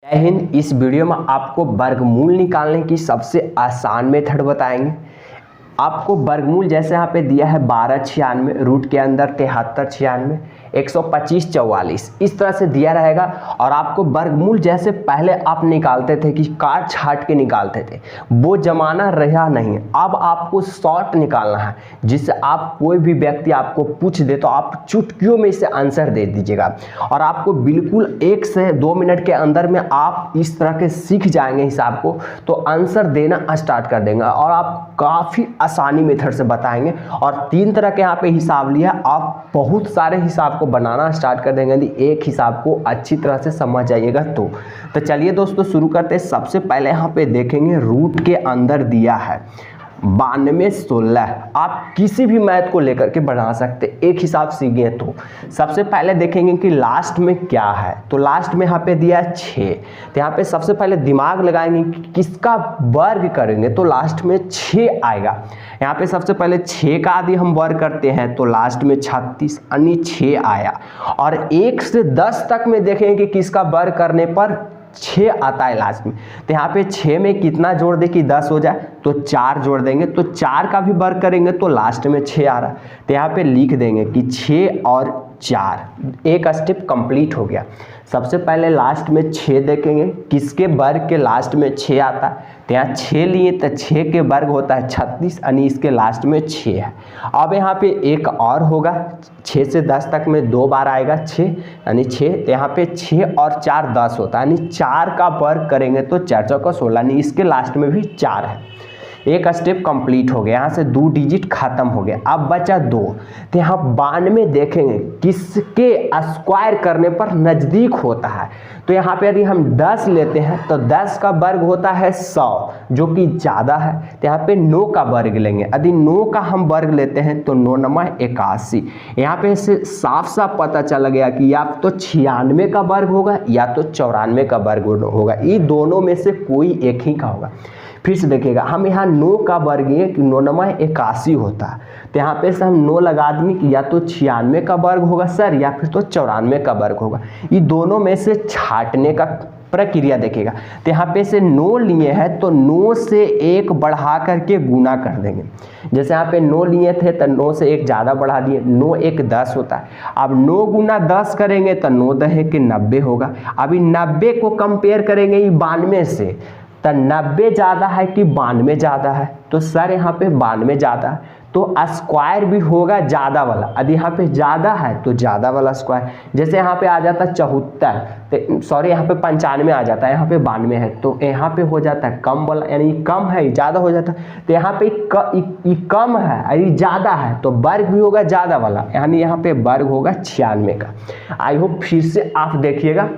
जय हिंद। इस वीडियो में आपको वर्गमूल निकालने की सबसे आसान मेथड बताएंगे। आपको वर्गमूल जैसे यहाँ पे दिया है 1296, रूट के अंदर 7396, 125 44 इस तरह से दिया रहेगा। और आपको वर्गमूल जैसे पहले आप निकालते थे कि काट छाट के निकालते थे, वो जमाना रहा नहीं। अब आपको शॉर्ट निकालना है, जिससे आप कोई भी व्यक्ति आपको पूछ दे तो आप चुटकियों में इसे आंसर दे दीजिएगा। और आपको बिल्कुल 1 से 2 मिनट के अंदर में आप इस तरह के सीख जाएंगे हिसाब को, तो आंसर देना स्टार्ट कर देंगे। और आप काफ़ी आसानी मेथड से बताएंगे। और 3 तरह के यहाँ पे हिसाब लिया, आप बहुत सारे हिसाब को बनाना स्टार्ट कर देंगे यदि एक हिसाब को अच्छी तरह से समझ जाइएगा तो चलिए दोस्तों शुरू करते हैं। सबसे पहले यहाँ पे देखेंगे रूट के अंदर दिया है 92 16। आप किसी भी मैथ को लेकर के बना सकते, एक हिसाब सीखे। तो सबसे पहले देखेंगे कि लास्ट में क्या है। तो लास्ट में यहाँ पे दिया है 6। तो यहाँ पे सबसे पहले दिमाग लगाएंगे कि किसका वर्ग करेंगे, तो लास्ट में 6 आएगा। यहाँ पे सबसे पहले 6 का आदि हम वर्ग करते हैं तो लास्ट में 36 यानी 6 आया। और 1 से 10 तक में देखेंगे कि किसका वर्ग करने पर 6 आता है लास्ट में। तो यहाँ पे 6 में कितना जोड़ दे कि 10 हो जाए, तो 4 जोड़ देंगे। तो 4 का भी वर्ग करेंगे तो लास्ट में 6 आ रहा। तो यहाँ पे लिख देंगे कि 6 और 4, एक स्टेप कंप्लीट हो गया। सबसे पहले लास्ट में 6 देखेंगे किसके वर्ग के लास्ट में 6 आता है। तो यहाँ 6 लिए तो 6 के वर्ग होता है 36 यानी इसके लास्ट में 6 है। अब यहाँ पे एक और होगा, 6 से 10 तक में 2 बार आएगा 6 यानी 6। तो यहाँ पे 6 और 4 10 होता है, यानी 4 का वर्ग करेंगे तो 4 चौका 16 यानी इसके लास्ट में भी 4 है। एक स्टेप कंप्लीट हो गया, यहाँ से 2 डिजिट खत्म हो गया। अब बचा 2। तो यहाँ 92 देखेंगे किसके स्क्वायर करने पर नज़दीक होता है। तो यहाँ पे यदि हम 10 लेते हैं तो 10 का वर्ग होता है 100, जो कि ज़्यादा है। तो यहाँ पे 9 का वर्ग लेंगे। यदि 9 का हम वर्ग लेते हैं तो 9 9 81। यहाँ पे इससे साफ साफ पता चल गया कि या तो 96 का वर्ग होगा या तो 94 का वर्ग होगा। ये दोनों में से कोई एक ही का होगा। फिर से देखिएगा, हम यहाँ 9 का वर्ग है कि 9 9 81 होता है। तो यहाँ पे से हम 9 लगा देंगे कि या तो 96 का वर्ग होगा सर, या फिर तो 94 का वर्ग होगा। ये दोनों में से छांटने का प्रक्रिया देखिएगा। तो यहाँ पे से 9 लिए हैं तो 9 से 1 बढ़ा करके गुना कर देंगे। जैसे यहाँ पे 9 लिए थे तो 9 से 1 ज़्यादा बढ़ा दिए, 9 1 10 होता है। अब 9 गुना 10 करेंगे तो 9 10 के 90 होगा। अभी 90 को कंपेयर करेंगे ये 92 से, तो 90 ज़्यादा है कि 92 ज़्यादा है। तो सर यहाँ पे 92 ज़्यादा है, तो स्क्वायर भी होगा ज़्यादा वाला। यदि यहाँ पे ज़्यादा है तो ज़्यादा वाला स्क्वायर। जैसे यहाँ पे आ जाता है 74, तो सॉरी यहाँ पे 95 आ जाता है, यहाँ पे 92 है तो यहाँ पे हो जाता है कम वाला, यानी कम है ज़्यादा हो जाता है। तो यहाँ पे कम है यदि ज़्यादा है तो वर्ग भी होगा ज़्यादा वाला, यानी यहाँ पे वर्ग होगा 96 का। आई होप फिर से आप देखिएगा,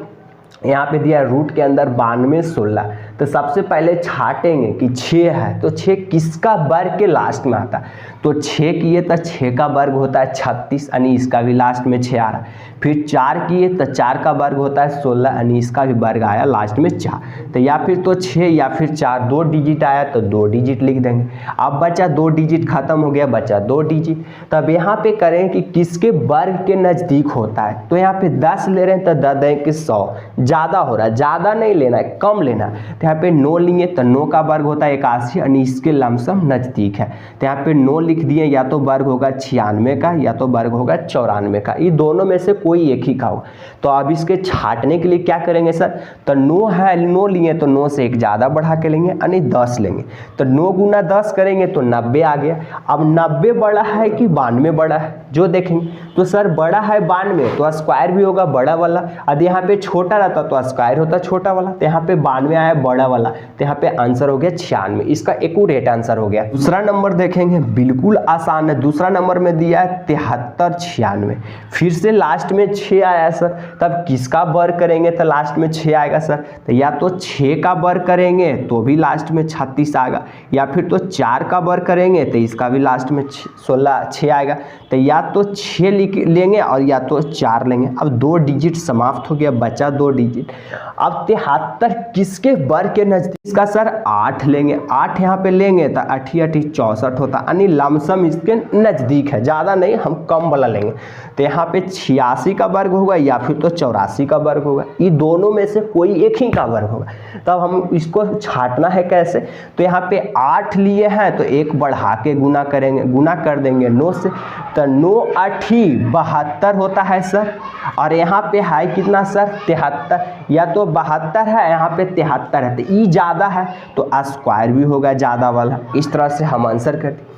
यहाँ पे दिया रूट के अंदर 92 16। तो सबसे पहले छाटेंगे कि 6 है तो 6 किसका वर्ग के लास्ट में आता है। तो 6 किए तो 6 का वर्ग होता है 36 यानी इसका भी लास्ट में 6 आ रहा है। फिर 4 किए तो 4 का वर्ग होता है 16 यानी इसका भी वर्ग आया लास्ट में 4। तो या फिर तो 6 या फिर 4, 2 डिजिट आया तो 2 डिजिट लिख देंगे। अब बचा 2 डिजिट खत्म हो गया, बचा 2 डिजिट। तब यहाँ पे करें कि किसके वर्ग के नज़दीक होता है। तो यहाँ पे 10 ले रहे हैं तो 10 दें कि 100, ज़्यादा हो रहा है, ज़्यादा नहीं लेना है, कम लेना है। तो यहाँ पे 9 लिए तो 9 का वर्ग होता है 81 यानी इसके लमसम नज़दीक है। तो यहाँ पे 9 लिख दिए, या तो वर्ग होगा 96 का या तो वर्ग होगा 94 का। ये दोनों में से कोई एक ही का होगा। तो अब इसके छाटने के लिए क्या करेंगे सर, तो 9 है, 9 लिए तो 9 से 1 ज़्यादा बढ़ा के लेंगे यानी 10 लेंगे। तो 9 गुना 10 करेंगे तो 90 आ गया। अब 90 बड़ा है कि 92 बड़ा है, जो देखेंगे तो सर बड़ा है 92 तो स्क्वायर भी होगा बड़ा वाला। यदि यहाँ पे छोटा रहता तो स्क्वायर होता छोटा वाला। तो यहाँ पे 92 आया बड़ा वाला, तो यहाँ पे आंसर हो गया 96। इसका एक्यूरेट आंसर हो गया। दूसरा नंबर देखेंगे, बिल्कुल आसान है। दूसरा नंबर में दिया है 73 96। फिर से लास्ट में 6 आया सर, तब किसका वर्ग करेंगे तो लास्ट में 6 आएगा सर। तो या तो 6 का वर्ग करेंगे तो भी लास्ट में 36 आएगा, या फिर तो 4 का वर्ग करेंगे तो इसका भी लास्ट में 6 आएगा। तो या तो 6 लेंगे और या तो 4 लेंगे। अब 2 डिजिट समाप्त हो गया, बचा 2 डिजिट। अब 73 किसके वर्ग वर्ग के नजदीक इसका सर 8 लेंगे, 8 यहाँ पे लेंगे तो 8 8 64 होता, यानी लमसम इसके नज़दीक है, ज़्यादा नहीं, हम कम वाला लेंगे। तो यहाँ पे 86 का वर्ग होगा या फिर तो 84 का वर्ग होगा, ये दोनों में से कोई एक ही का वर्ग होगा। तब हम इसको छांटना है कैसे, तो यहाँ पे 8 लिए हैं तो एक बढ़ा के गुना करेंगे, गुना कर देंगे 9 से, तो 9 8 72 होता है सर। और यहाँ पे है कितना सर 73, या तो 72 है यहाँ पे 73 है, तो ई ज़्यादा है तो स्क्वायर भी होगा ज़्यादा वाला। इस तरह से हम आंसर करते।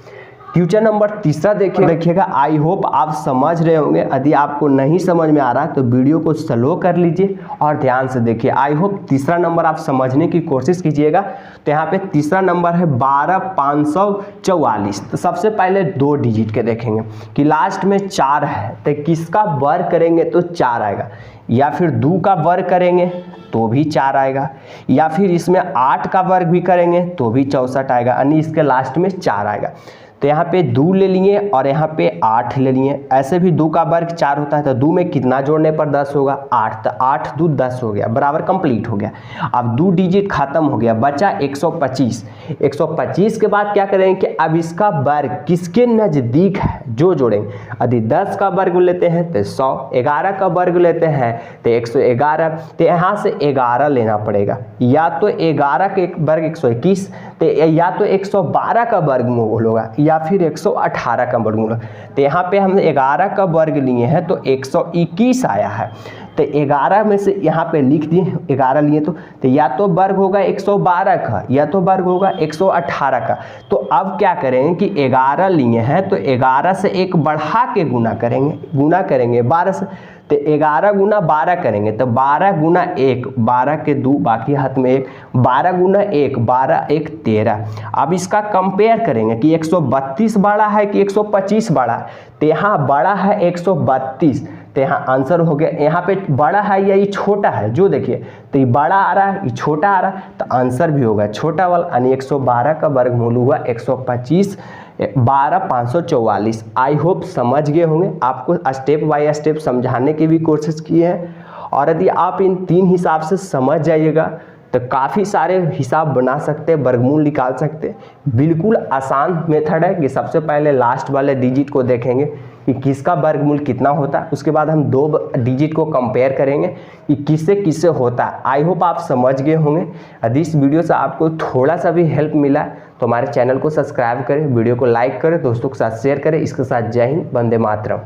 क्वेश्चन नंबर तीसरा देखिएगा। आई होप आप समझ रहे होंगे, यदि आपको नहीं समझ में आ रहा तो वीडियो को स्लो कर लीजिए और ध्यान से देखिए। आई होप तीसरा नंबर आप समझने की कोशिश कीजिएगा। तो यहाँ पे तीसरा नंबर है 12544। तो सबसे पहले 2 डिजिट के देखेंगे कि लास्ट में 4 है तो किसका वर्ग करेंगे तो 4 आएगा, या फिर 2 का वर्ग करेंगे तो भी 4 आएगा, या फिर इसमें 8 का वर्ग भी करेंगे तो भी 64 आएगा, यानी इसके लास्ट में 4 आएगा। तो यहाँ पे 2 ले लिए और यहाँ पे 8 ले लिए। ऐसे भी 2 का वर्ग 4 होता है, तो 2 में कितना जोड़ने पर 10 होगा 8, तो 8 2 10 हो गया, बराबर कंप्लीट हो गया। अब 2 डिजिट खत्म हो गया, बचा 125। 125 के बाद क्या करेंगे कि अब इसका वर्ग किसके नज़दीक है जो जोड़ेंगे। यदि 10 का वर्ग लेते हैं तो 100, 11 का वर्ग लेते हैं तो 111, तो यहाँ से 11 लेना पड़ेगा, या तो 11 के वर्ग 121, तो या तो 112 का वर्गमूल होगा या फिर 118 का वर्गमूल। तो यहाँ पे हम 11 का वर्ग लिए हैं तो 121 आया है। तो 11 में से यहाँ पे लिख दिए 11 लिए, तो या तो वर्ग होगा 112 का या तो वर्ग होगा 118 का। तो अब क्या करेंगे कि 11 लिए हैं तो 11 से एक बढ़ा के गुना करेंगे 12 से, तो 11 गुना 12 करेंगे तो 12 गुना 1, 12 के 2 बाकी हाथ में 1, 12 गुना 1, 12 1 13। अब इसका कंपेयर करेंगे कि 132 बड़ा है कि 125 बड़ा है, तो यहाँ बड़ा है 132, तो यहाँ आंसर हो गया। यहाँ पे बड़ा है या ये छोटा है, जो देखिए तो ये बड़ा आ रहा है ये छोटा आ रहा है, तो आंसर भी होगा छोटा वाला, यानी 112 का वर्गमूल हुआ 125, 12 544। आई होप समझ गए होंगे, आपको स्टेप बाय स्टेप समझाने की भी कोशिश की है। और यदि आप इन 3 हिसाब से समझ जाइएगा तो काफ़ी सारे हिसाब बना सकते हैं, वर्गमूल निकाल सकते हैं। बिल्कुल आसान मेथड है कि सबसे पहले लास्ट वाले डिजिट को देखेंगे कि किसका वर्गमूल कितना होता है, उसके बाद हम 2 डिजिट को कंपेयर करेंगे कि किससे किससे होता है। आई होप आप समझ गए होंगे। यदि इस वीडियो से आपको थोड़ा सा भी हेल्प मिला तो हमारे चैनल को सब्सक्राइब करें, वीडियो को लाइक करें, दोस्तों के साथ शेयर करें। इसके साथ जय हिंद, वंदे मातरम।